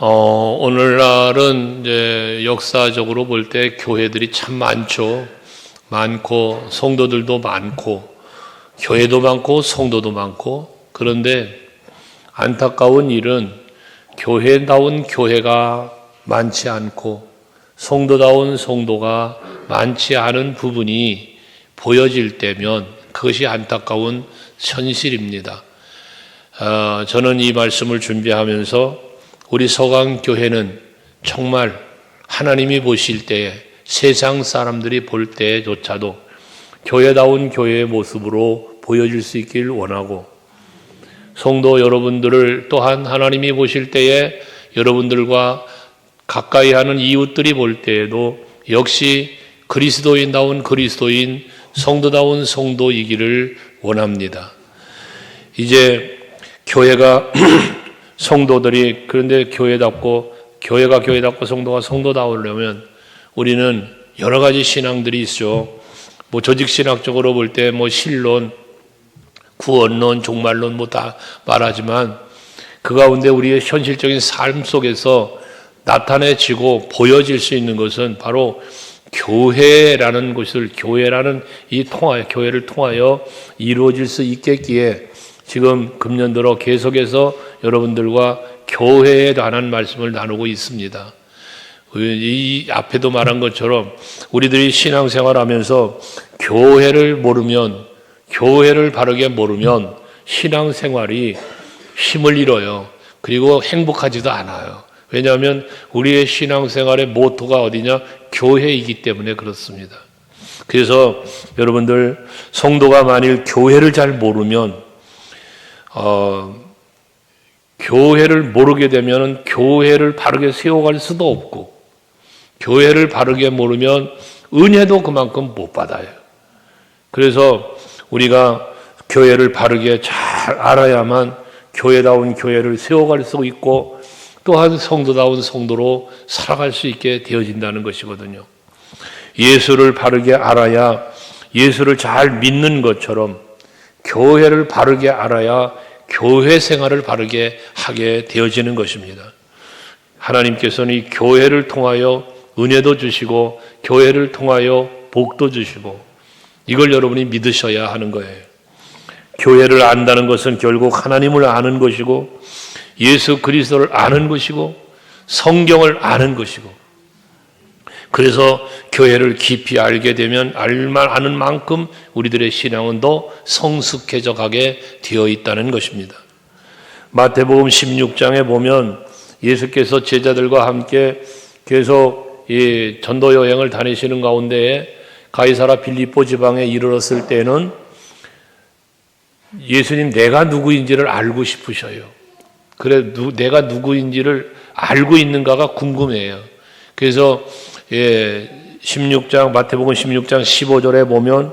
오늘날은 이제 역사적으로 볼 때 교회들이 참 많죠. 많고 성도들도 많고 교회도 많고 성도도 많고, 그런데 안타까운 일은 교회다운 교회가 많지 않고 성도다운 성도가 많지 않은 부분이 보여질 때면 그것이 안타까운 현실입니다. 저는 이 말씀을 준비하면서 우리 서강교회는 정말 하나님이 보실 때에, 세상 사람들이 볼 때조차도 교회다운 교회의 모습으로 보여질 수 있길 원하고, 성도 여러분들을 또한 하나님이 보실 때에 여러분들과 가까이 하는 이웃들이 볼 때에도 역시 그리스도인다운 그리스도인, 성도다운 성도이기를 원합니다. 이제 교회가 성도들이, 그런데 교회가 교회답고 성도가 성도다우려면 우리는 여러 가지 신앙들이 있죠. 조직신학적으로 볼 때 신론, 구원론, 종말론 다 말하지만 그 가운데 우리의 현실적인 삶 속에서 나타내지고 보여질 수 있는 것은 바로 교회라는 것을, 교회를 통하여 이루어질 수 있겠기에 지금 금년 들어 계속해서 여러분들과 교회에 관한 말씀을 나누고 있습니다. 이 앞에도 말한 것처럼 우리들이 신앙생활하면서 교회를 바르게 모르면 신앙생활이 힘을 잃어요. 그리고 행복하지도 않아요. 왜냐하면 우리의 신앙생활의 모토가 어디냐? 교회이기 때문에 그렇습니다. 그래서 여러분들, 성도가 만일 교회를 잘 모르면 교회를 모르게 되면 교회를 바르게 세워갈 수도 없고, 교회를 바르게 모르면 은혜도 그만큼 못 받아요. 그래서 우리가 교회를 바르게 잘 알아야만 교회다운 교회를 세워갈 수 있고, 또한 성도다운 성도로 살아갈 수 있게 되어진다는 것이거든요. 예수를 바르게 알아야, 예수를 잘 믿는 것처럼 교회를 바르게 알아야 교회 생활을 바르게 하게 되어지는 것입니다. 하나님께서는 이 교회를 통하여 은혜도 주시고 교회를 통하여 복도 주시고, 이걸 여러분이 믿으셔야 하는 거예요. 교회를 안다는 것은 결국 하나님을 아는 것이고, 예수 그리스도를 아는 것이고, 성경을 아는 것이고, 그래서 교회를 깊이 알게 되면 아는 만큼 우리들의 신앙은 더 성숙해져 가게 되어 있다는 것입니다. 마태복음 16장에 보면 예수께서 제자들과 함께 계속 이 전도 여행을 다니시는 가운데에 가이사라 빌립보 지방에 이르렀을 때는 예수님, 내가 누구인지를 알고 싶으셔요. 그래, 내가 누구인지를 알고 있는가가 궁금해요. 그래서 마태복음 16장 15절에 보면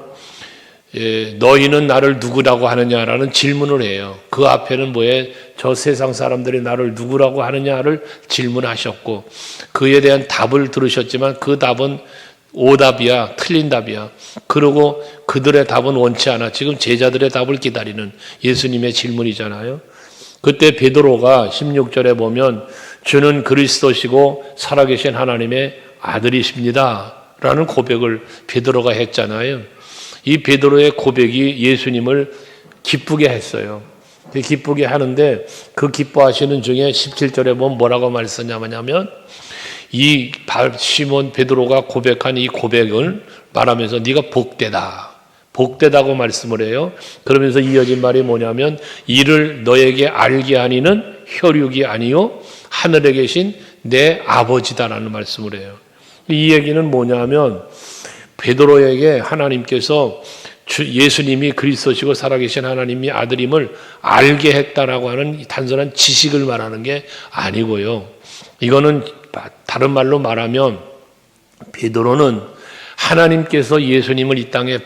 너희는 나를 누구라고 하느냐라는 질문을 해요. 그 앞에는 저 세상 사람들이 나를 누구라고 하느냐를 질문하셨고, 그에 대한 답을 들으셨지만 그 답은 오답이야, 틀린 답이야. 그러고 그들의 답은 원치 않아. 지금 제자들의 답을 기다리는 예수님의 질문이잖아요. 그때 베드로가 16절에 보면 주는 그리스도시고 살아계신 하나님의 아들이십니다 라는 고백을 베드로가 했잖아요. 이 베드로의 고백이 예수님을 기쁘게 했어요. 기쁘게 하는데, 그 기뻐하시는 중에 17절에 보면 뭐라고 말씀하냐면, 이 시몬 베드로가 고백한 이 고백을 말하면서 네가 복되다고 말씀을 해요. 그러면서 이어진 말이 뭐냐면, 이를 너에게 알게 하니는 혈육이 아니요 하늘에 계신 내 아버지다라는 말씀을 해요. 이 얘기는 뭐냐면, 베드로에게 하나님께서 예수님이 그리스도시고 살아계신 하나님이 아들임을 알게 했다라고 하는 단순한 지식을 말하는 게 아니고요. 이거는 다른 말로 말하면 베드로는 하나님께서 예수님을 이 땅에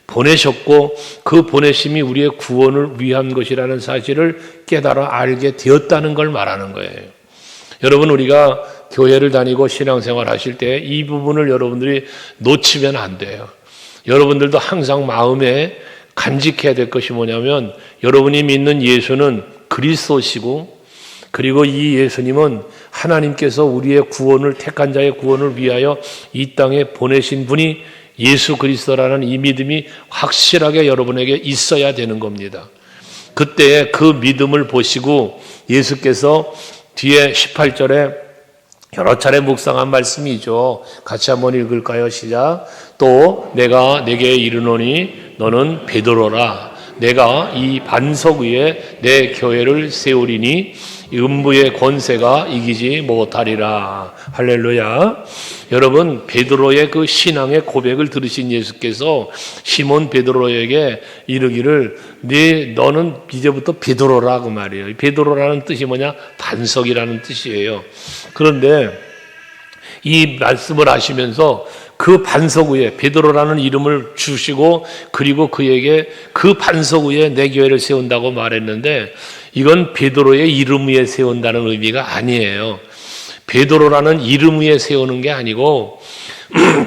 보내셨고 그 보내심이 우리의 구원을 위한 것이라는 사실을 깨달아 알게 되었다는 걸 말하는 거예요. 여러분, 우리가 교회를 다니고 신앙생활 하실 때 이 부분을 여러분들이 놓치면 안 돼요. 여러분들도 항상 마음에 간직해야 될 것이 뭐냐면, 여러분이 믿는 예수는 그리스도시고 그리고 이 예수님은 하나님께서 우리의 구원을, 택한 자의 구원을 위하여 이 땅에 보내신 분이 예수 그리스도라는 이 믿음이 확실하게 여러분에게 있어야 되는 겁니다. 그때 그 믿음을 보시고 예수께서 뒤에 18절에 여러 차례 묵상한 말씀이죠. 같이 한번 읽을까요? 시작. 또 내가 내게 이르노니 너는 베드로라. 내가 이 반석 위에 내 교회를 세우리니 음부의 권세가 이기지 못하리라. 할렐루야. 여러분, 베드로의 그 신앙의 고백을 들으신 예수께서 시몬 베드로에게 이르기를 너는 이제부터 베드로라 그 말이에요. 베드로라는 뜻이 뭐냐? 반석이라는 뜻이에요. 그런데 이 말씀을 하시면서 그 반석 위에 베드로라는 이름을 주시고 그리고 그에게 그 반석 위에 내 교회를 세운다고 말했는데 이건 베드로의 이름 위에 세운다는 의미가 아니에요. 베드로라는 이름 위에 세우는 게 아니고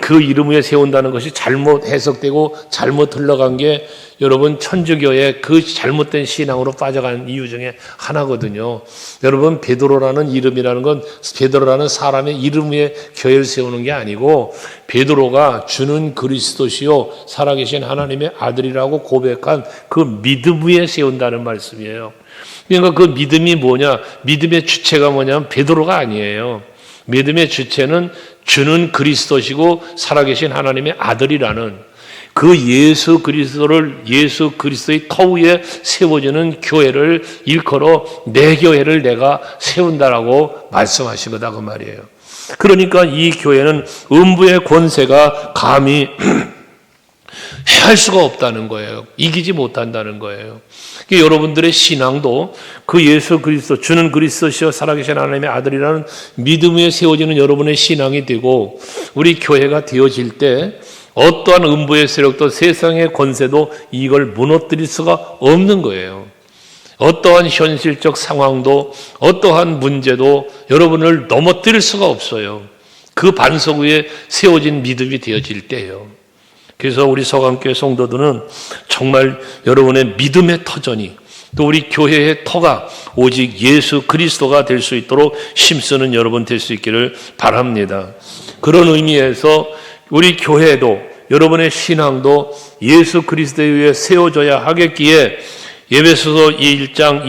그 이름 위에 세운다는 것이 잘못 해석되고 잘못 흘러간 게 여러분 천주교의 그 잘못된 신앙으로 빠져간 이유 중에 하나거든요. 여러분 베드로라는 이름이라는 건 베드로라는 사람의 이름 위에 교회를 세우는 게 아니고 베드로가 주는 그리스도시요 살아계신 하나님의 아들이라고 고백한 그 믿음 위에 세운다는 말씀이에요. 그러니까 그 믿음이 뭐냐? 믿음의 주체가 뭐냐면 베드로가 아니에요. 믿음의 주체는 주는 그리스도시고 살아계신 하나님의 아들이라는 그 예수 그리스도의 터 위에 세워지는 교회를 일컬어 내 교회를 내가 세운다라고 말씀하신 거다 그 말이에요. 그러니까 이 교회는 음부의 권세가 감히 해할 수가 없다는 거예요. 이기지 못한다는 거예요. 여러분들의 신앙도 그 예수 그리스도 주는 그리스도시여 살아계신 하나님의 아들이라는 믿음 위에 세워지는 여러분의 신앙이 되고 우리 교회가 되어질 때 어떠한 음부의 세력도 세상의 권세도 이걸 무너뜨릴 수가 없는 거예요. 어떠한 현실적 상황도 어떠한 문제도 여러분을 넘어뜨릴 수가 없어요. 그 반석 위에 세워진 믿음이 되어질 때예요. 그래서 우리 서강교회 성도들은 정말 여러분의 믿음의 터전이 또 우리 교회의 터가 오직 예수 그리스도가 될 수 있도록 힘쓰는 여러분 될 수 있기를 바랍니다. 그런 의미에서 우리 교회도 여러분의 신앙도 예수 그리스도에 의해 세워져야 하겠기에 에베소서 1장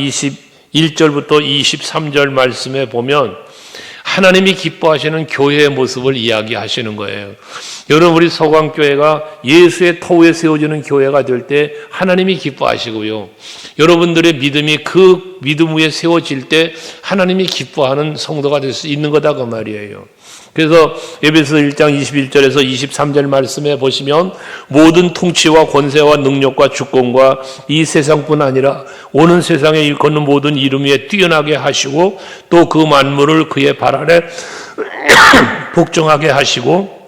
21절부터 23절 말씀에 보면 하나님이 기뻐하시는 교회의 모습을 이야기하시는 거예요. 여러분 우리 서광교회가 예수의 터 위에 세워지는 교회가 될 때 하나님이 기뻐하시고요. 여러분들의 믿음이 그 믿음 위에 세워질 때 하나님이 기뻐하는 성도가 될 수 있는 거다 그 말이에요. 그래서 에베소 1장 21절에서 23절 말씀에 보시면 모든 통치와 권세와 능력과 주권과 이 세상뿐 아니라 오는 세상에 일컫는 모든 이름 위에 뛰어나게 하시고 또 그 만물을 그의 발 아래 복종하게 하시고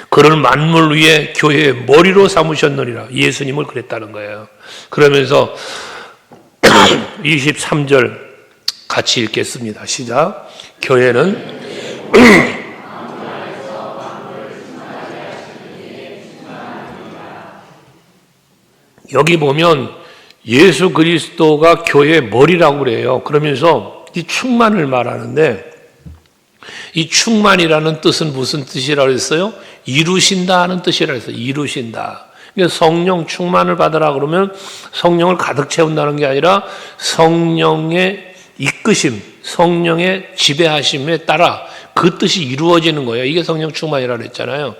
그런 만물 위에 교회의 머리로 삼으셨느니라. 예수님을 그랬다는 거예요. 그러면서 23절 같이 읽겠습니다. 시작. 교회는 여기 보면 예수 그리스도가 교회의 머리라고 그래요. 그러면서 이 충만을 말하는데 이 충만이라는 뜻은 무슨 뜻이라고 했어요? 이루신다 하는 뜻이라고 했어요. 이루신다. 그러니까 성령 충만을 받으라 그러면 성령을 가득 채운다는 게 아니라 성령의 이끄심, 성령의 지배하심에 따라 그 뜻이 이루어지는 거예요. 이게 성령 충만이라고 했잖아요.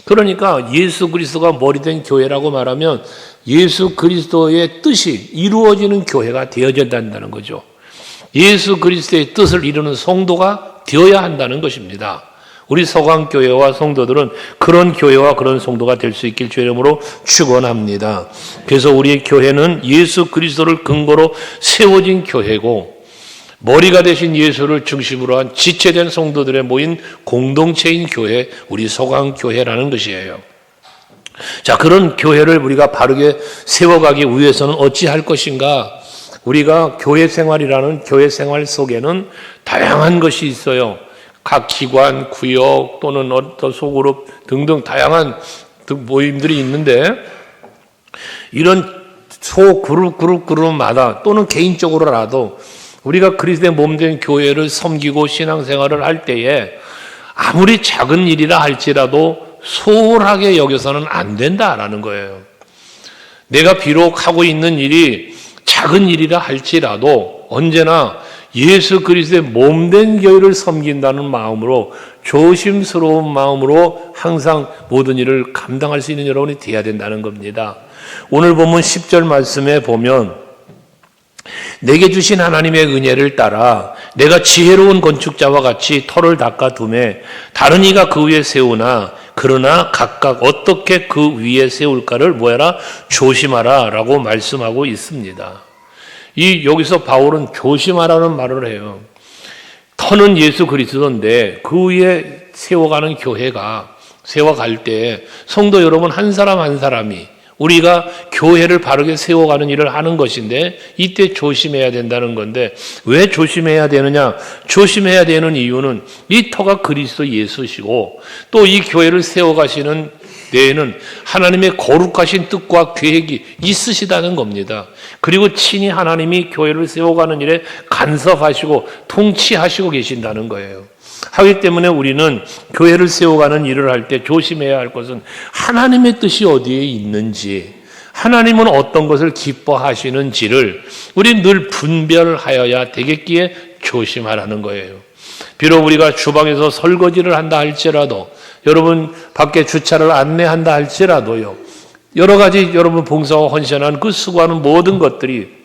그러니까 예수 그리스도가 머리된 교회라고 말하면 예수 그리스도의 뜻이 이루어지는 교회가 되어야 된다는 거죠. 예수 그리스도의 뜻을 이루는 성도가 되어야 한다는 것입니다. 우리 서강교회와 성도들은 그런 교회와 그런 성도가 될 수 있길 주의 이름으로 축원합니다. 그래서 우리 교회는 예수 그리스도를 근거로 세워진 교회고 머리가 되신 예수를 중심으로 한 지체된 성도들의 모인 공동체인 교회, 우리 서강교회라는 것이에요. 자, 그런 교회를 우리가 바르게 세워가기 위해서는 어찌할 것인가? 우리가 교회 생활이라는 교회 생활 속에는 다양한 것이 있어요. 각 기관, 구역 또는 어떤 소그룹 등등 다양한 모임들이 있는데 이런 소그룹마다 또는 개인적으로라도 우리가 그리스도의 몸된 교회를 섬기고 신앙생활을 할 때에 아무리 작은 일이라 할지라도 소홀하게 여겨서는 안 된다라는 거예요. 내가 비록 하고 있는 일이 작은 일이라 할지라도 언제나 예수 그리스도의 몸된 교회를 섬긴다는 마음으로, 조심스러운 마음으로 항상 모든 일을 감당할 수 있는 여러분이 되어야 된다는 겁니다. 오늘 본문 10절 말씀에 보면 내게 주신 하나님의 은혜를 따라 내가 지혜로운 건축자와 같이 터를 닦아 두매 다른 이가 그 위에 세우나 그러나 각각 어떻게 그 위에 세울까를 뭐해라? 조심하라 라고 말씀하고 있습니다. 여기서 바울은 조심하라는 말을 해요. 터는 예수 그리스도인데 그 위에 세워가는 교회가 세워갈 때 성도 여러분 한 사람 한 사람이 우리가 교회를 바르게 세워가는 일을 하는 것인데 이때 조심해야 된다는 건데 왜 조심해야 되느냐? 조심해야 되는 이유는 이 터가 그리스도 예수시고 또 이 교회를 세워가시는 데에는 하나님의 거룩하신 뜻과 계획이 있으시다는 겁니다. 그리고 친히 하나님이 교회를 세워가는 일에 간섭하시고 통치하시고 계신다는 거예요. 하기 때문에 우리는 교회를 세워가는 일을 할 때 조심해야 할 것은 하나님의 뜻이 어디에 있는지, 하나님은 어떤 것을 기뻐하시는지를 우리 늘 분별하여야 되겠기에 조심하라는 거예요. 비록 우리가 주방에서 설거지를 한다 할지라도, 여러분 밖에 주차를 안내한다 할지라도요, 여러 가지 여러분 봉사와 헌신하는 그 수고하는 모든 것들이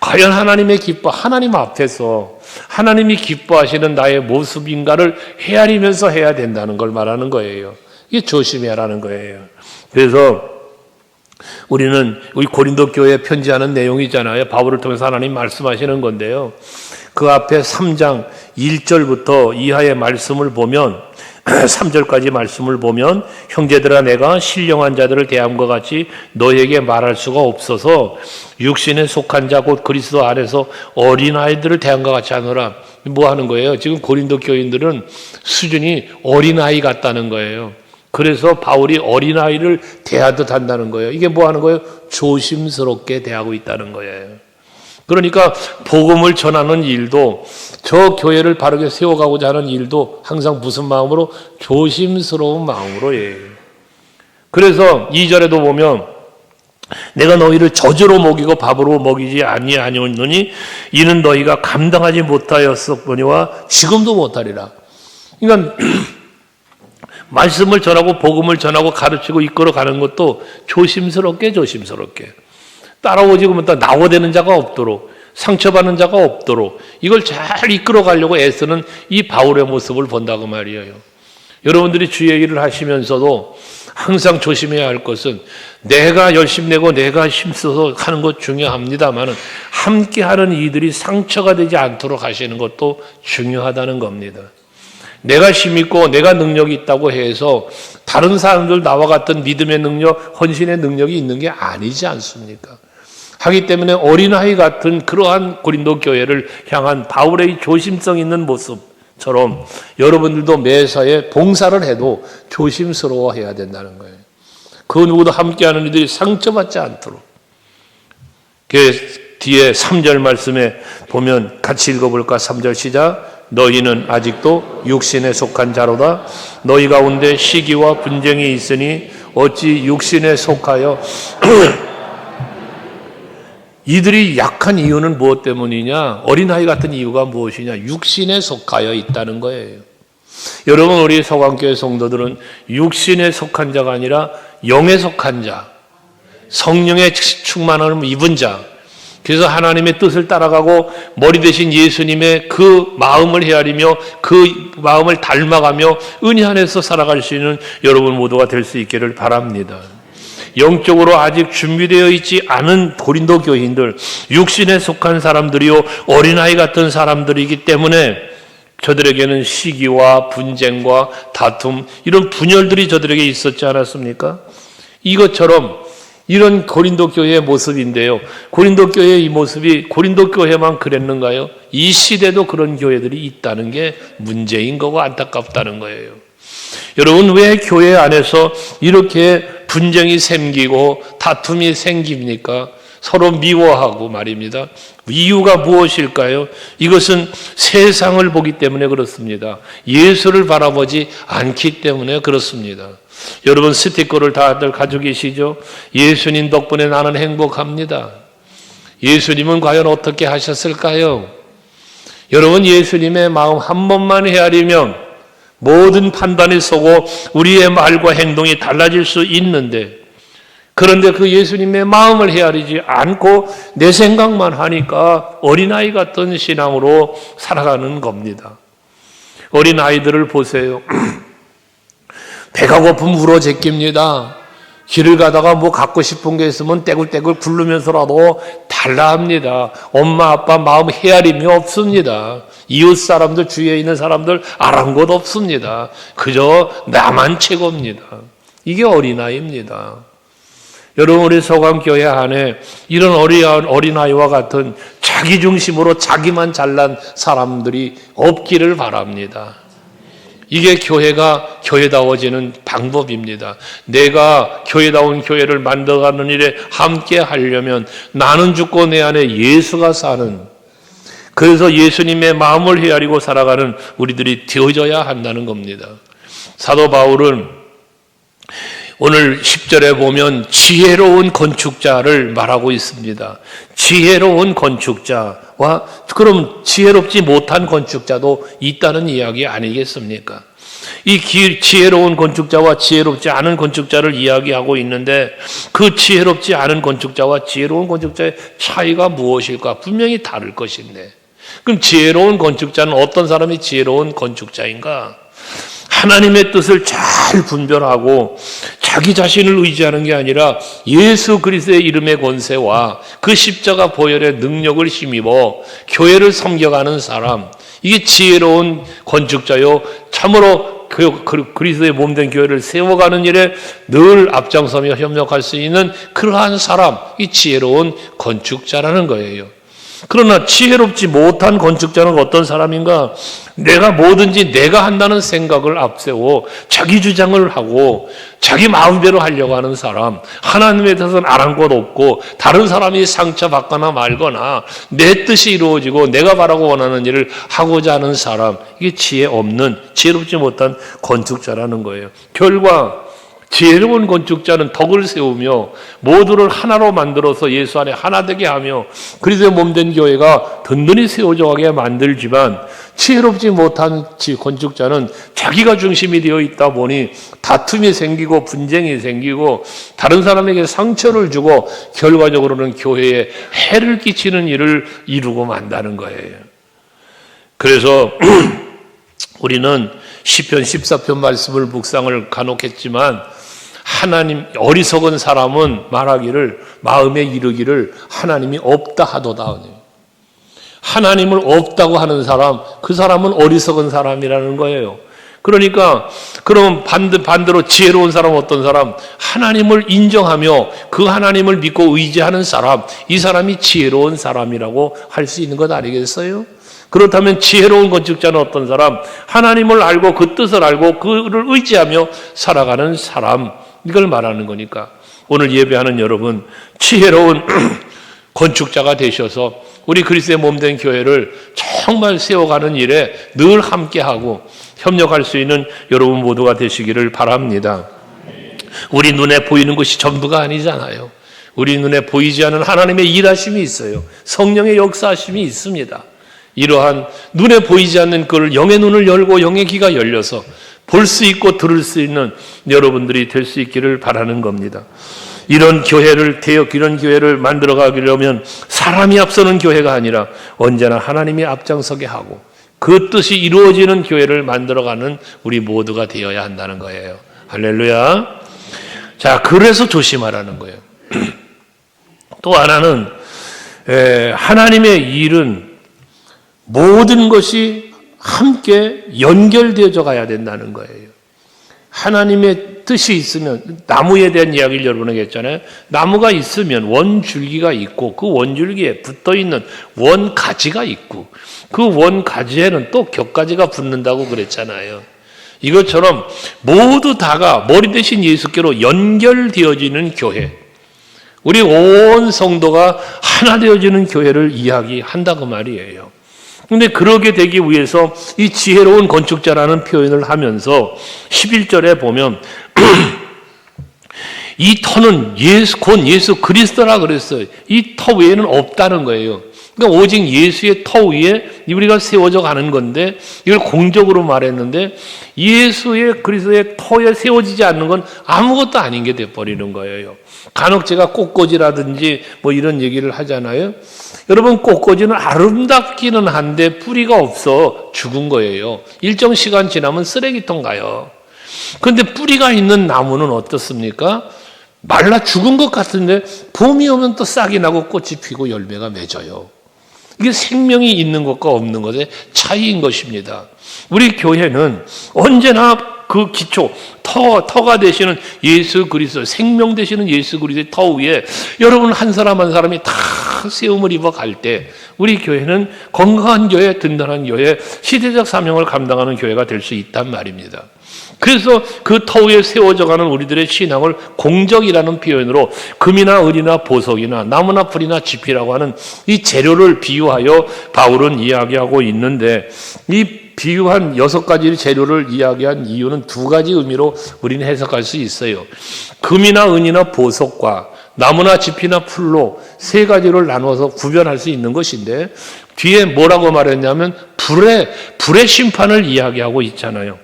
과연 하나님 앞에서 하나님이 기뻐하시는 나의 모습인가를 헤아리면서 해야 된다는 걸 말하는 거예요. 이게 조심해라는 거예요. 그래서 우리 고린도 교회에 편지하는 내용이잖아요. 바울을 통해서 하나님 말씀하시는 건데요. 그 앞에 3장 1절부터 이하의 말씀을 보면 3절까지 말씀을 보면 형제들아 내가 신령한 자들을 대함과 같이 너에게 말할 수가 없어서 육신에 속한 자 곧 그리스도 안에서 어린아이들을 대함과 같이 하노라. 뭐 하는 거예요? 지금 고린도 교인들은 수준이 어린아이 같다는 거예요. 그래서 바울이 어린아이를 대하듯 한다는 거예요. 이게 뭐 하는 거예요? 조심스럽게 대하고 있다는 거예요. 그러니까 복음을 전하는 일도, 저 교회를 바르게 세워가고자 하는 일도 항상 무슨 마음으로? 조심스러운 마음으로 해요. 그래서 2절에도 보면 내가 너희를 저주로 먹이고 밥으로 먹이지 아니하였느니 이는 너희가 감당하지 못하였었거니와 지금도 못하리라. 그러니까 말씀을 전하고 복음을 전하고 가르치고 이끌어가는 것도 조심스럽게 따라오지 그러면 또 나워되는 자가 없도록, 상처받는 자가 없도록 이걸 잘 이끌어가려고 애쓰는 이 바울의 모습을 본다고 말이에요. 여러분들이 주의 일을 하시면서도 항상 조심해야 할 것은 내가 열심 내고 내가 힘써서 하는 것 중요합니다만 함께하는 이들이 상처가 되지 않도록 하시는 것도 중요하다는 겁니다. 내가 힘있고 내가 능력이 있다고 해서 다른 사람들 나와 같은 믿음의 능력, 헌신의 능력이 있는 게 아니지 않습니까? 하기 때문에 어린아이 같은 그러한 고린도 교회를 향한 바울의 조심성 있는 모습처럼 여러분들도 매사에 봉사를 해도 조심스러워해야 된다는 거예요. 그 누구도 함께하는 이들이 상처받지 않도록. 그 뒤에 3절 말씀에 보면 같이 읽어볼까? 3절 시작. 너희는 아직도 육신에 속한 자로다. 너희 가운데 시기와 분쟁이 있으니 어찌 육신에 속하여 이들이 약한 이유는 무엇 때문이냐? 어린아이 같은 이유가 무엇이냐? 육신에 속하여 있다는 거예요. 여러분, 우리 서강교회 성도들은 육신에 속한 자가 아니라 영에 속한 자, 성령의 충만함을 입은 자, 그래서 하나님의 뜻을 따라가고 머리 대신 예수님의 그 마음을 헤아리며 그 마음을 닮아가며 은혜 안에서 살아갈 수 있는 여러분 모두가 될 수 있기를 바랍니다. 영적으로 아직 준비되어 있지 않은 고린도 교인들, 육신에 속한 사람들이요 어린아이 같은 사람들이기 때문에 저들에게는 시기와 분쟁과 다툼, 이런 분열들이 저들에게 있었지 않았습니까? 이것처럼 이런 고린도 교회의 모습인데요. 고린도 교회의 이 모습이 고린도 교회만 그랬는가요? 이 시대도 그런 교회들이 있다는 게 문제인 거고 안타깝다는 거예요. 여러분, 왜 교회 안에서 이렇게 분쟁이 생기고 다툼이 생깁니까? 서로 미워하고 말입니다. 이유가 무엇일까요? 이것은 세상을 보기 때문에 그렇습니다. 예수를 바라보지 않기 때문에 그렇습니다. 여러분 스티커를 다들 가지고 계시죠? 예수님 덕분에 나는 행복합니다. 예수님은 과연 어떻게 하셨을까요? 여러분 예수님의 마음 한 번만 헤아리면 모든 판단이 서고 우리의 말과 행동이 달라질 수 있는데, 그런데 그 예수님의 마음을 헤아리지 않고 내 생각만 하니까 어린아이 같은 신앙으로 살아가는 겁니다. 어린아이들을 보세요. 배가 고프면 울어제낍니다. 길을 가다가 뭐 갖고 싶은 게 있으면 떼굴떼굴 굴르면서라도 달라 합니다. 엄마 아빠 마음 헤아림이 없습니다. 이웃 사람들, 주위에 있는 사람들 아랑곳 없습니다. 그저 나만 최고입니다. 이게 어린아이입니다. 여러분 우리 서강교회 안에 이런 어린아이와 같은 자기중심으로 자기만 잘난 사람들이 없기를 바랍니다. 이게 교회가 교회다워지는 방법입니다. 내가 교회다운 교회를 만들어가는 일에 함께 하려면 나는 죽고 내 안에 예수가 사는, 그래서 예수님의 마음을 헤아리고 살아가는 우리들이 되어져야 한다는 겁니다. 사도 바울은 오늘 10절에 보면 지혜로운 건축자를 말하고 있습니다. 지혜로운 건축자와, 그럼 지혜롭지 못한 건축자도 있다는 이야기 아니겠습니까? 이 지혜로운 건축자와 지혜롭지 않은 건축자를 이야기하고 있는데, 그 지혜롭지 않은 건축자와 지혜로운 건축자의 차이가 무엇일까? 분명히 다를 것인데, 그럼 지혜로운 건축자는 어떤 사람이 지혜로운 건축자인가? 하나님의 뜻을 잘 분별하고 자기 자신을 의지하는 게 아니라 예수 그리스도의 이름의 권세와 그 십자가 보혈의 능력을 힘입어 교회를 섬겨가는 사람, 이게 지혜로운 건축자요, 참으로 그리스도의 몸된 교회를 세워가는 일에 늘 앞장서며 협력할 수 있는 그러한 사람, 이 지혜로운 건축자라는 거예요. 그러나 지혜롭지 못한 건축자는 어떤 사람인가? 내가 뭐든지 내가 한다는 생각을 앞세워 자기 주장을 하고 자기 마음대로 하려고 하는 사람, 하나님에 대해서는 아랑곳 없고 다른 사람이 상처받거나 말거나 내 뜻이 이루어지고 내가 바라고 원하는 일을 하고자 하는 사람, 이게 지혜 없는, 지혜롭지 못한 건축자라는 거예요. 결과 지혜로운 건축자는 덕을 세우며 모두를 하나로 만들어서 예수 안에 하나 되게 하며 그리스도의 몸된 교회가 든든히 세워져 가게 만들지만, 지혜롭지 못한 건축자는 자기가 중심이 되어 있다 보니 다툼이 생기고 분쟁이 생기고 다른 사람에게 상처를 주고 결과적으로는 교회에 해를 끼치는 일을 이루고 만다는 거예요. 그래서 우리는 시편 14편 말씀을 묵상을 간혹 했지만, 하나님, 어리석은 사람은 말하기를, 마음에 이르기를 하나님이 없다 하도다. 하나님을 없다고 하는 사람, 그 사람은 어리석은 사람이라는 거예요. 그러니까 그럼 반대로 지혜로운 사람, 어떤 사람? 하나님을 인정하며 그 하나님을 믿고 의지하는 사람, 이 사람이 지혜로운 사람이라고 할 수 있는 것 아니겠어요? 그렇다면 지혜로운 건축자는 어떤 사람? 하나님을 알고 그 뜻을 알고 그를 의지하며 살아가는 사람, 이걸 말하는 거니까 오늘 예배하는 여러분, 지혜로운 건축자가 되셔서 우리 그리스도의 몸된 교회를 정말 세워가는 일에 늘 함께하고 협력할 수 있는 여러분 모두가 되시기를 바랍니다. 우리 눈에 보이는 것이 전부가 아니잖아요. 우리 눈에 보이지 않는 하나님의 일하심이 있어요. 성령의 역사하심이 있습니다. 이러한 눈에 보이지 않는 그 영의 눈을 열고 영의 귀가 열려서 볼 수 있고 들을 수 있는 여러분들이 될 수 있기를 바라는 겁니다. 이런 교회를 만들어 가려면 사람이 앞서는 교회가 아니라 언제나 하나님이 앞장서게 하고 그 뜻이 이루어지는 교회를 만들어가는 우리 모두가 되어야 한다는 거예요. 할렐루야. 자, 그래서 조심하라는 거예요. 또 하나는 하나님의 일은 모든 것이 함께 연결되어져 가야 된다는 거예요. 하나님의 뜻이 있으면, 나무에 대한 이야기를 여러분에게 했잖아요. 나무가 있으면 원줄기가 있고 그 원줄기에 붙어있는 원가지가 있고 그 원가지에는 또 격가지가 붙는다고 그랬잖아요. 이것처럼 모두 다가 머리 대신 예수께로 연결되어지는 교회, 우리 온 성도가 하나 되어지는 교회를 이야기한다 그 말이에요. 근데 그러게 되기 위해서 이 지혜로운 건축자라는 표현을 하면서 11절에 보면 이 터는 곧 예수 그리스도라 그랬어요. 이 터 외에는 없다는 거예요. 그러니까 오직 예수의 터 위에 우리가 세워져 가는 건데, 이걸 공적으로 말했는데 예수의 그리스도의 터에 세워지지 않는 건 아무것도 아닌 게 돼버리는 거예요. 간혹 제가 꽃꽂이라든지 뭐 이런 얘기를 하잖아요. 여러분, 꽃꽂이는 아름답기는 한데 뿌리가 없어 죽은 거예요. 일정 시간 지나면 쓰레기통 가요. 그런데 뿌리가 있는 나무는 어떻습니까? 말라 죽은 것 같은데 봄이 오면 또 싹이 나고 꽃이 피고 열매가 맺어요. 이게 생명이 있는 것과 없는 것의 차이인 것입니다. 우리 교회는 언제나 그 기초, 터가 되시는 예수 그리스도, 생명 되시는 예수 그리스도의 터 위에 여러분 한 사람 한 사람이 다 세움을 입어 갈 때 우리 교회는 건강한 교회, 든든한 교회, 시대적 사명을 감당하는 교회가 될 수 있단 말입니다. 그래서 그 터 위에 세워져가는 우리들의 신앙을 공적이라는 표현으로 금이나 은이나 보석이나 나무나 풀이나 짚이라고 하는 이 재료를 비유하여 바울은 이야기하고 있는데, 이 비유한 6가지 재료를 이야기한 이유는 2가지 의미로 우리는 해석할 수 있어요. 금이나 은이나 보석과 나무나 짚이나 풀로 3가지를 나눠서 구별할 수 있는 것인데, 뒤에 뭐라고 말했냐면 불의 심판을 이야기하고 있잖아요.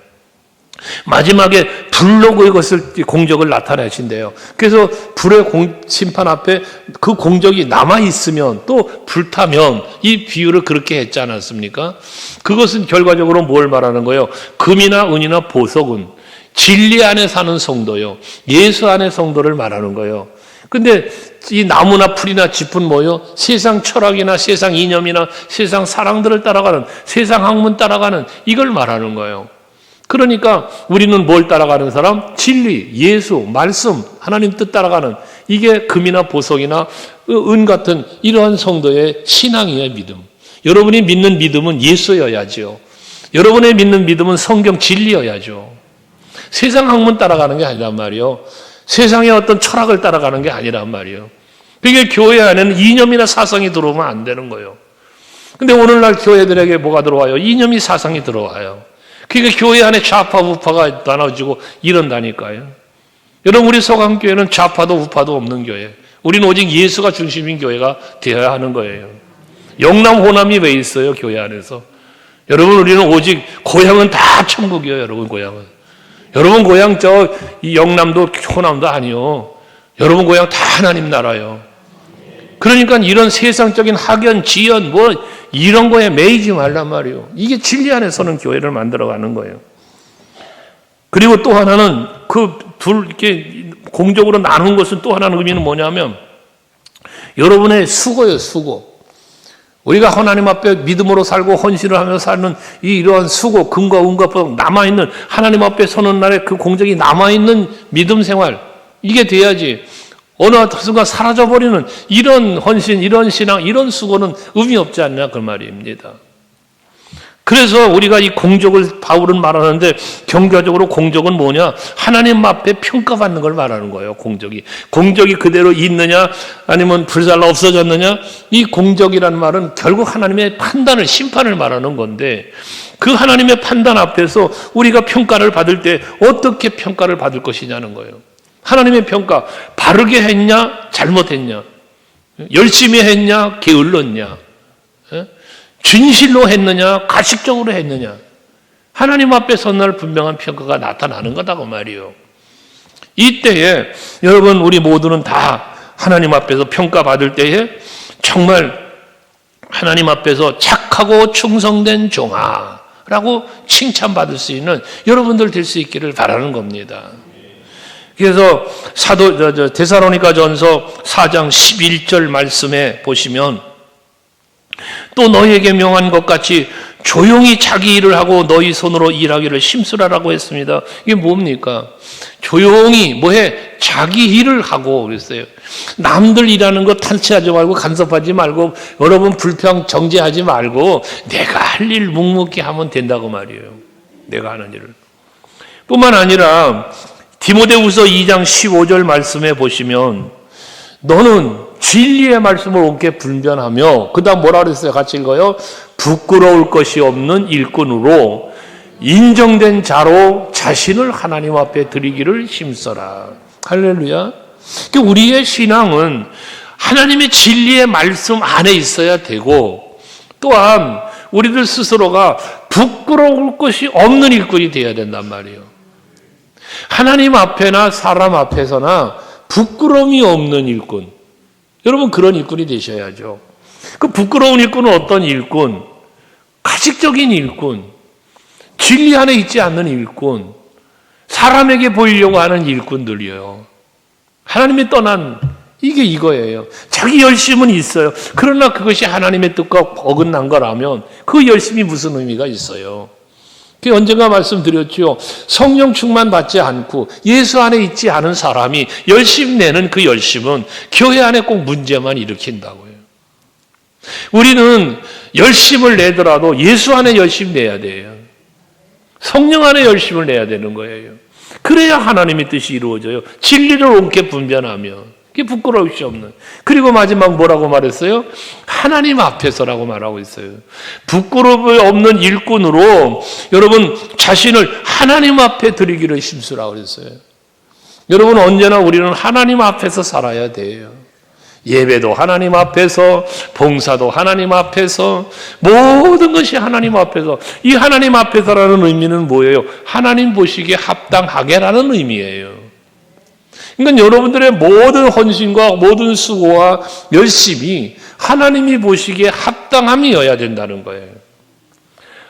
마지막에 불로 그것을 공적을 나타내신대요. 그래서 불의 심판 앞에 그 공적이 남아있으면 또 불타면 이 비유를 그렇게 했지 않았습니까? 그것은 결과적으로 뭘 말하는 거예요? 금이나 은이나 보석은 진리 안에 사는 성도요, 예수 안에 성도를 말하는 거예요. 근데 이 나무나 풀이나 짚은 뭐요? 세상 철학이나 세상 이념이나 세상 사랑들을 따라가는, 세상 학문 따라가는 이걸 말하는 거예요. 그러니까 우리는 뭘 따라가는 사람? 진리, 예수, 말씀, 하나님 뜻 따라가는, 이게 금이나 보석이나 은 같은 이러한 성도의 신앙이에요. 믿음. 여러분이 믿는 믿음은 예수여야죠. 여러분의 믿는 믿음은 성경 진리여야죠. 세상 학문 따라가는 게 아니란 말이요, 세상의 어떤 철학을 따라가는 게 아니란 말이에요. 그게 교회 안에는 이념이나 사상이 들어오면 안 되는 거예요. 근데 오늘날 교회들에게 뭐가 들어와요? 이념이, 사상이 들어와요. 그러니까 교회 안에 좌파 우파가 나눠지고 이런다니까요. 여러분, 우리 서강교회는 좌파도 우파도 없는 교회, 우리는 오직 예수가 중심인 교회가 되어야 하는 거예요. 영남 호남이 왜 있어요? 교회 안에서. 여러분, 우리는 오직 고향은 다 천국이에요. 여러분 고향은, 여러분 고향 이 영남도 호남도 아니요, 여러분 고향 다 하나님 나라요. 그러니까 이런 세상적인 학연, 지연 뭐 이런 거에 매이지 말란 말이에요. 이게 진리 안에 서는 교회를 만들어가는 거예요. 그리고 또 하나는 이렇게 공적으로 나눈 것은 또 하나는 의미는 뭐냐면 여러분의 수고예요, 수고. 우리가 하나님 앞에 믿음으로 살고 헌신을 하며 사는 이러한 수고, 금과 은과 보석, 남아있는, 하나님 앞에 서는 날에 그 공적이 남아있는 믿음 생활, 이게 돼야지. 어느 순간 사라져버리는 이런 헌신, 이런 신앙, 이런 수고는 의미 없지 않냐 그 말입니다. 그래서 우리가 이 공적을 바울은 말하는데, 경과적으로 공적은 뭐냐? 하나님 앞에 평가받는 걸 말하는 거예요. 공적이 그대로 있느냐 아니면 불살라 없어졌느냐, 이 공적이라는 말은 결국 하나님의 판단을, 심판을 말하는 건데, 그 하나님의 판단 앞에서 우리가 평가를 받을 때 어떻게 평가를 받을 것이냐는 거예요. 하나님의 평가, 바르게 했냐 잘못했냐, 열심히 했냐 게을렀냐, 진실로 했느냐 가식적으로 했느냐, 하나님 앞에 선 날 분명한 평가가 나타나는 거다고 말이에요. 이때에 여러분, 우리 모두는 다 하나님 앞에서 평가받을 때에 정말 하나님 앞에서 착하고 충성된 종아라고 칭찬받을 수 있는 여러분들 될 수 있기를 바라는 겁니다. 그래서 데살로니가전서 4장 11절 말씀에 보시면, 또 너희에게 명한 것 같이 조용히 자기 일을 하고 너희 손으로 일하기를 심쓰라라고 했습니다. 이게 뭡니까? 조용히 뭐해? 자기 일을 하고 그랬어요. 남들 일하는 거 탈취하지 말고 간섭하지 말고 여러분 불평 정죄하지 말고 내가 할 일 묵묵히 하면 된다고 말이에요. 내가 하는 일을. 뿐만 아니라 디모데후서 2장 15절 말씀에 보시면, 너는 진리의 말씀을 옳게 분별하며, 그 다음 뭐라 그랬어요? 같이 읽어요. 부끄러울 것이 없는 일꾼으로 인정된 자로 자신을 하나님 앞에 드리기를 힘써라. 할렐루야. 우리의 신앙은 하나님의 진리의 말씀 안에 있어야 되고, 또한 우리들 스스로가 부끄러울 것이 없는 일꾼이 되어야 된단 말이에요. 하나님 앞에나 사람 앞에서나 부끄러움이 없는 일꾼. 여러분, 그런 일꾼이 되셔야죠. 그 부끄러운 일꾼은 어떤 일꾼? 가식적인 일꾼, 진리 안에 있지 않는 일꾼, 사람에게 보이려고 하는 일꾼들이에요. 하나님이 떠난 이게 이거예요. 자기 열심은 있어요. 그러나 그것이 하나님의 뜻과 어긋난 거라면 그 열심이 무슨 의미가 있어요? 언젠가 말씀드렸죠. 성령 충만 받지 않고 예수 안에 있지 않은 사람이 열심 내는 그 열심은 교회 안에 꼭 문제만 일으킨다고요. 우리는 열심을 내더라도 예수 안에 열심 내야 돼요. 성령 안에 열심을 내야 되는 거예요. 그래야 하나님의 뜻이 이루어져요. 진리를 옳게 분별하며. 그게 부끄러울 수 없는. 그리고 마지막 뭐라고 말했어요? 하나님 앞에서라고 말하고 있어요. 부끄러움이 없는 일꾼으로 여러분 자신을 하나님 앞에 드리기를 힘쓰라고 그랬어요. 여러분, 언제나 우리는 하나님 앞에서 살아야 돼요. 예배도 하나님 앞에서, 봉사도 하나님 앞에서, 모든 것이 하나님 앞에서. 이 하나님 앞에서라는 의미는 뭐예요? 하나님 보시기에 합당하게라는 의미예요. 그러니까 여러분들의 모든 헌신과 모든 수고와 열심이 하나님이 보시기에 합당함이어야 된다는 거예요.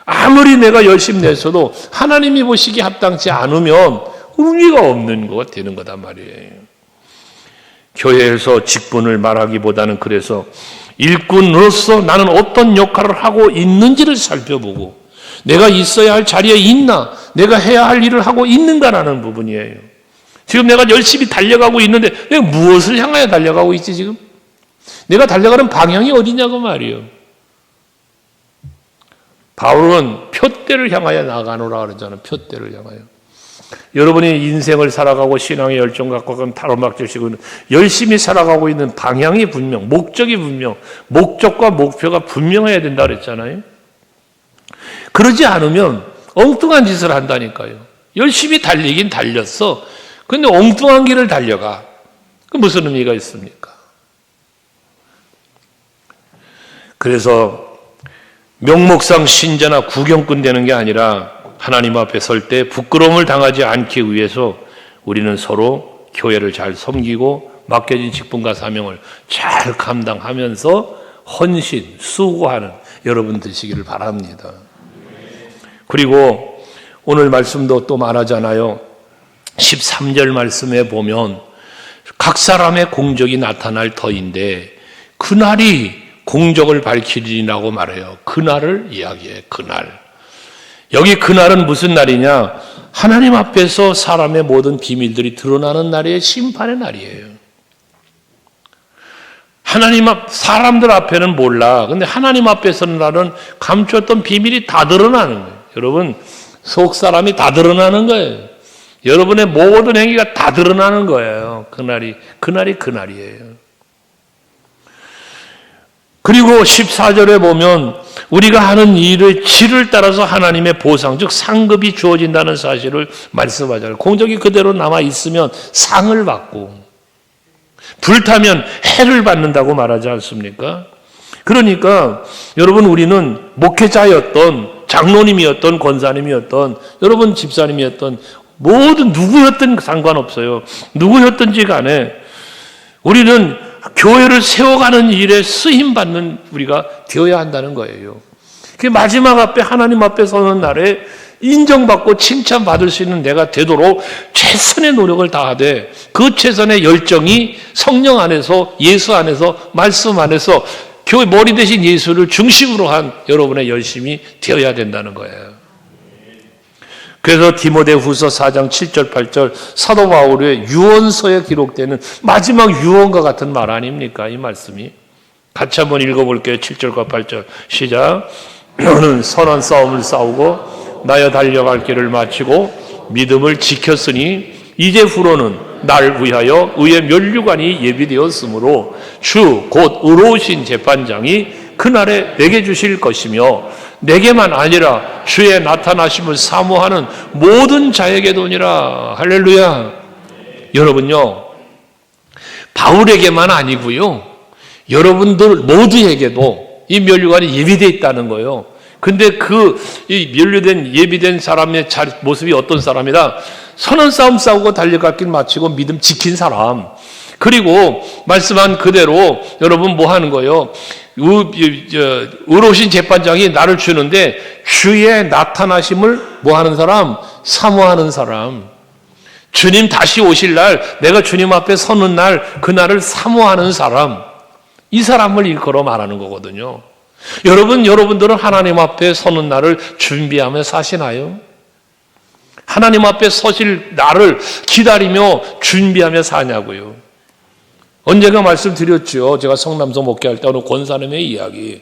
아무리 내가 열심히 냈어도 하나님이 보시기에 합당치 않으면 의미가 없는 거가 되는 거단 말이에요. 교회에서 직분을 말하기보다는 그래서 일꾼으로서 나는 어떤 역할을 하고 있는지를 살펴보고 내가 있어야 할 자리에 있나, 내가 해야 할 일을 하고 있는가라는 부분이에요. 지금 내가 열심히 달려가고 있는데 내가 무엇을 향하여 달려가고 있지 지금? 내가 달려가는 방향이 어디냐고 말이에요. 바울은 표대를 향하여 나가노라 그러잖아요. 표대를 향하여. 여러분이 인생을 살아가고 신앙의 열정 갖고 가면 타로막저시고 열심히 살아가고 있는 방향이 분명, 목적이 분명, 목적과 목표가 분명해야 된다 그랬잖아요. 그러지 않으면 엉뚱한 짓을 한다니까요. 열심히 달리긴 달렸어. 근데 엉뚱한 길을 달려가. 그 무슨 의미가 있습니까? 그래서 명목상 신자나 구경꾼 되는 게 아니라 하나님 앞에 설 때 부끄러움을 당하지 않기 위해서 우리는 서로 교회를 잘 섬기고 맡겨진 직분과 사명을 잘 감당하면서 헌신, 수고하는 여러분 되시기를 바랍니다. 그리고 오늘 말씀도 또 말하잖아요. 13절 말씀에 보면 각 사람의 공적이 나타날 터인데 그날이 공적을 밝히리라고 말해요. 그날을 이야기해요. 그날. 여기 그날은 무슨 날이냐? 하나님 앞에서 사람의 모든 비밀들이 드러나는 날이에요. 심판의 날이에요. 하나님 앞, 사람들 앞에는 몰라. 근데 하나님 앞에서는 나는 감추었던 비밀이 다 드러나는 거예요. 여러분, 속 사람이 다 드러나는 거예요. 여러분의 모든 행위가 다 드러나는 거예요. 그날이 그날이에요. 그리고 14절에 보면 우리가 하는 일의 질을 따라서 하나님의 보상, 즉 상급이 주어진다는 사실을 말씀하잖아요. 공적이 그대로 남아있으면 상을 받고 불타면 해를 받는다고 말하지 않습니까? 그러니까 여러분, 우리는 목회자였던 장로님이었던 권사님이었던 여러분 집사님이었던 모든 누구였든 상관없어요. 누구였든지 간에 우리는 교회를 세워가는 일에 쓰임받는 우리가 되어야 한다는 거예요. 그 마지막 앞에 하나님 앞에 서는 날에 인정받고 칭찬받을 수 있는 내가 되도록 최선의 노력을 다하되 그 최선의 열정이 성령 안에서 예수 안에서 말씀 안에서 교회 머리 대신 예수를 중심으로 한 여러분의 열심이 되어야 된다는 거예요. 그래서 디모데후서 4장 7절 8절 사도 바울의 유언서에 기록되는 마지막 유언과 같은 말 아닙니까? 이 말씀이. 같이 한번 읽어볼게요. 7절과 8절 시작. 너는 선한 싸움을 싸우고 나여 달려갈 길을 마치고 믿음을 지켰으니 이제 후로는 날 위하여 의의 면류관이 예비되었으므로 주 곧 의로우신 재판장이 그날에 내게 주실 것이며 내게만 아니라 주의 나타나심을 사모하는 모든 자에게도니라. 할렐루야. 여러분요, 바울에게만 아니고요, 여러분들 모두에게도 이 면류관이 예비되어 있다는 거예요. 근데 이 예비된 사람의 모습이 어떤 사람이다? 선한 싸움 싸우고 달려갈 길 마치고 믿음 지킨 사람. 그리고 말씀한 그대로 여러분 뭐 하는 거예요? 의로우신 재판장이 나를 주는데 주의 나타나심을 뭐 하는 사람? 사모하는 사람. 주님 다시 오실 날, 내가 주님 앞에 서는 날, 그날을 사모하는 사람. 이 사람을 일컬어 말하는 거거든요. 여러분들은 하나님 앞에 서는 날을 준비하며 사시나요? 하나님 앞에 서실 날을 기다리며 준비하며 사냐고요. 언젠가 말씀드렸죠. 제가 성남서 목회할 때 어느 권사님의 이야기.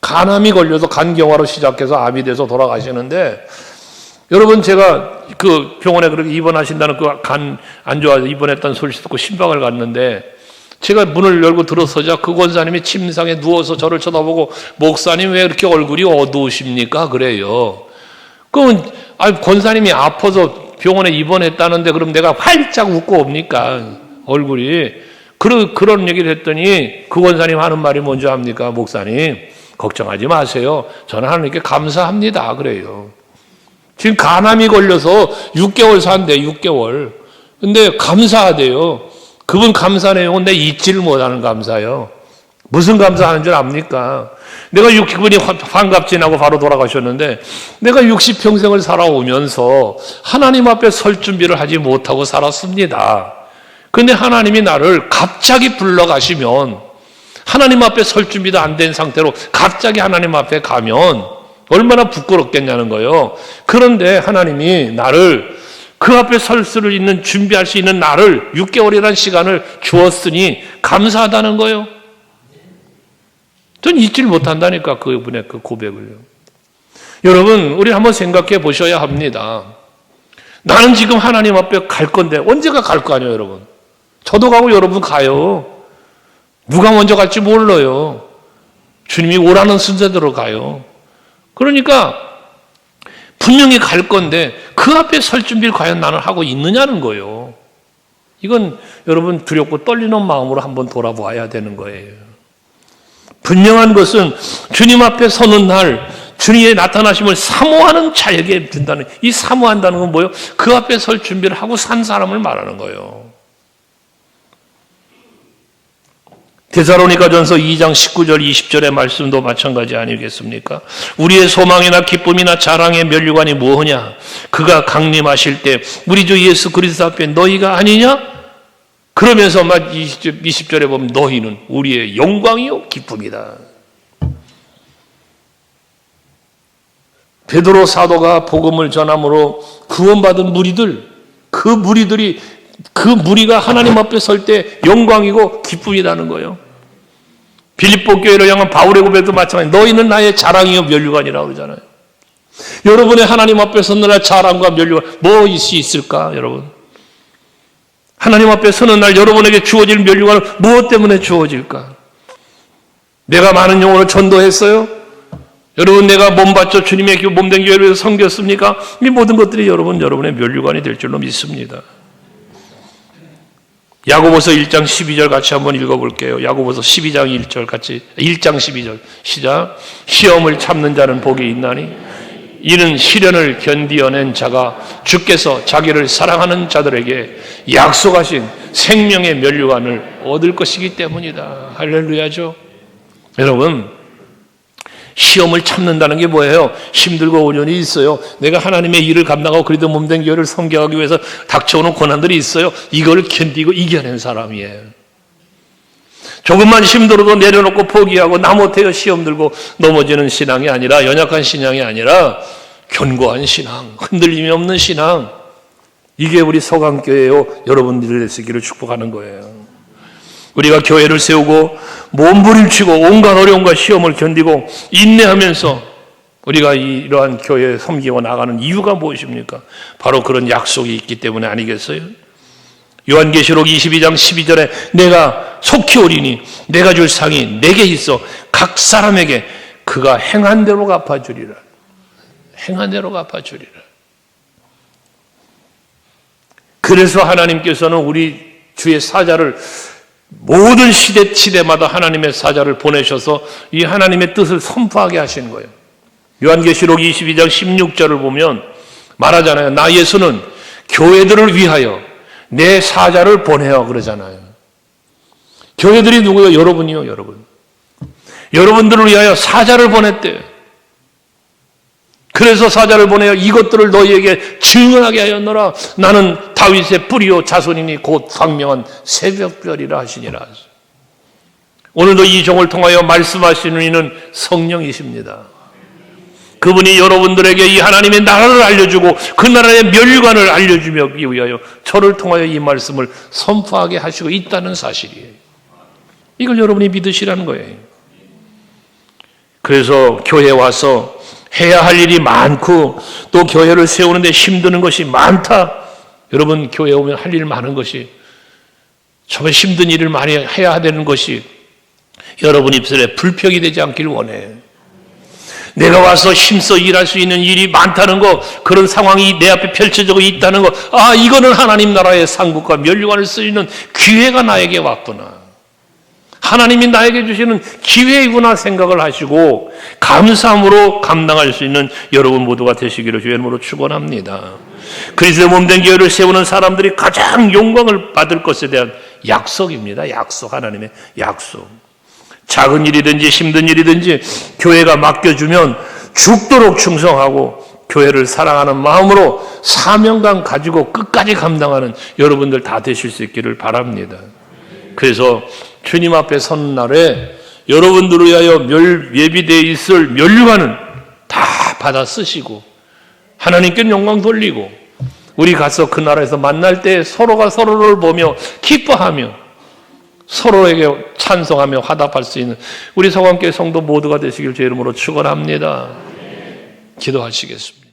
간암이 걸려서 간경화로 시작해서 암이 돼서 돌아가시는데, 여러분 제가 그 병원에 그렇게 입원하신다는 그 간 안 좋아서 입원했다는 소식 듣고 신방을 갔는데, 제가 문을 열고 들어서자 그 권사님이 침상에 누워서 저를 쳐다보고, 목사님 왜 이렇게 얼굴이 어두우십니까? 그래요. 그럼 권사님이 아파서 병원에 입원했다는데 그럼 내가 활짝 웃고 옵니까? 얼굴이. 그런 얘기를 했더니 그 권사님 하는 말이 뭔지 압니까? 목사님 걱정하지 마세요. 저는 하나님께 감사합니다. 그래요. 지금 간암이 걸려서 6개월 산대. 6개월. 근데 감사하대요. 그분 감사 내용은 내 잊지를 못하는 감사요. 무슨 감사하는 줄 압니까? 그분이 환갑지나고 바로 돌아가셨는데, 내가 60평생을 살아오면서 하나님 앞에 설 준비를 하지 못하고 살았습니다. 근데 하나님이 나를 갑자기 불러가시면, 하나님 앞에 설 준비도 안 된 상태로 갑자기 하나님 앞에 가면 얼마나 부끄럽겠냐는 거예요. 그런데 하나님이 나를 그 앞에 설 수 있는, 준비할 수 있는 나를 6개월이라는 시간을 주었으니 감사하다는 거예요. 전 잊지를 못한다니까, 그분의 그 고백을요. 여러분, 우리 한번 생각해 보셔야 합니다. 나는 지금 하나님 앞에 갈 건데 언제가 갈 거 아니에요, 여러분. 저도 가고 여러분 가요. 누가 먼저 갈지 몰라요. 주님이 오라는 순서대로 가요. 그러니까 분명히 갈 건데 그 앞에 설 준비를 과연 나는 하고 있느냐는 거예요. 이건 여러분 두렵고 떨리는 마음으로 한번 돌아보아야 되는 거예요. 분명한 것은 주님 앞에 서는 날 주님의 나타나심을 사모하는 자에게 든다는, 이 사모한다는 건 뭐예요? 그 앞에 설 준비를 하고 산 사람을 말하는 거예요. 데살로니가전서 2장 19절 20절의 말씀도 마찬가지 아니겠습니까? 우리의 소망이나 기쁨이나 자랑의 면류관이 뭐냐? 그가 강림하실 때 우리 주 예수 그리스도 앞에 너희가 아니냐? 그러면서 막 20절에 보면 너희는 우리의 영광이요 기쁨이다. 베드로 사도가 복음을 전함으로 구원받은 무리들, 그 무리가 하나님 앞에 설 때 영광이고 기쁨이라는 거예요. 빌립보 교회를 향한 바울의 고백도 마찬가지. 너희는 나의 자랑이요 면류관이라고 그러잖아요. 여러분의 하나님 앞에 서는 날 자랑과 면류관 무엇이 있을까, 여러분? 하나님 앞에 서는 날 여러분에게 주어질 면류관은 무엇 때문에 주어질까? 내가 많은 영혼을 전도했어요? 여러분, 내가 몸 바쳐 주님의 몸된 교회를 위해서 섬겼습니까? 이 모든 것들이 여러분의 면류관이 될 줄로 믿습니다. 야고보서 1장 12절 같이 한번 읽어볼게요. 야고보서 12장 1절 같이, 1장 12절 시작. 시험을 참는 자는 복이 있나니 이는 시련을 견디어낸 자가 주께서 자기를 사랑하는 자들에게 약속하신 생명의 면류관을 얻을 것이기 때문이다. 할렐루야죠. 여러분, 시험을 참는다는 게 뭐예요? 힘들고 어려움이 있어요. 내가 하나님의 일을 감당하고 그리도 몸된 교회를 섬겨가기 위해서 닥쳐오는 고난들이 있어요. 이걸 견디고 이겨낸 사람이에요. 조금만 힘들어도 내려놓고 포기하고 나 못해요 시험 들고 넘어지는 신앙이 아니라, 연약한 신앙이 아니라 견고한 신앙, 흔들림이 없는 신앙, 이게 우리 서강교회요 여러분들이 되시기를 축복하는 거예요. 우리가 교회를 세우고 몸부림치고 온갖 어려움과 시험을 견디고 인내하면서 우리가 이러한 교회에 섬기고 나가는 이유가 무엇입니까? 바로 그런 약속이 있기 때문에 아니겠어요? 요한계시록 22장 12절에 내가 속히 오리니 내가 줄 상이 내게 있어 각 사람에게 그가 행한 대로 갚아주리라. 행한 대로 갚아주리라. 그래서 하나님께서는 우리 주의 사자를 모든 시대마다 하나님의 사자를 보내셔서 이 하나님의 뜻을 선포하게 하시는 거예요. 요한계시록 22장 16절을 보면 말하잖아요. 나 예수는 교회들을 위하여 내 사자를 보내어 그러잖아요. 교회들이 누구예요? 여러분이요, 여러분. 여러분들을 위하여 사자를 보냈대요. 그래서 사자를 보내어 이것들을 너희에게 증언하게 하였노라. 나는 다윗의 뿌리요 자손이니 곧 광명한 새벽별이라 하시니라. 오늘도 이 종을 통하여 말씀하시는 이는 성령이십니다. 그분이 여러분들에게 이 하나님의 나라를 알려주고 그 나라의 멸관을 알려주며 위하여 저를 통하여 이 말씀을 선포하게 하시고 있다는 사실이에요. 이걸 여러분이 믿으시라는 거예요. 그래서 교회에 와서 해야 할 일이 많고 또 교회를 세우는데 힘드는 것이 많다. 여러분 교회에 오면 할 일 많은 것이 정말 힘든 일을 많이 해야 되는 것이 여러분 입술에 불평이 되지 않길 원해. 내가 와서 힘써 일할 수 있는 일이 많다는 거, 그런 상황이 내 앞에 펼쳐지고 있다는 거, 아, 이거는 하나님 나라의 상급과 멸류관을 쓰이는 기회가 나에게 왔구나. 하나님이 나에게 주시는 기회이구나 생각을 하시고 감사함으로 감당할 수 있는 여러분 모두가 되시기를 주의 이름으로 축원합니다. 그리스도의 몸된 교회를 세우는 사람들이 가장 영광을 받을 것에 대한 약속입니다. 약속, 하나님의 약속. 작은 일이든지 힘든 일이든지 교회가 맡겨주면 죽도록 충성하고 교회를 사랑하는 마음으로 사명감 가지고 끝까지 감당하는 여러분들 다 되실 수 있기를 바랍니다. 그래서 주님 앞에 선 날에 여러분들을 위하여 예비되어 있을 멸류관은 다 받아 쓰시고 하나님께 영광 돌리고 우리 가서 그 나라에서 만날 때 서로가 서로를 보며 기뻐하며 서로에게 찬송하며 화답할 수 있는 우리 성황교회 성도 모두가 되시길 제 이름으로 축원합니다. 기도하시겠습니다.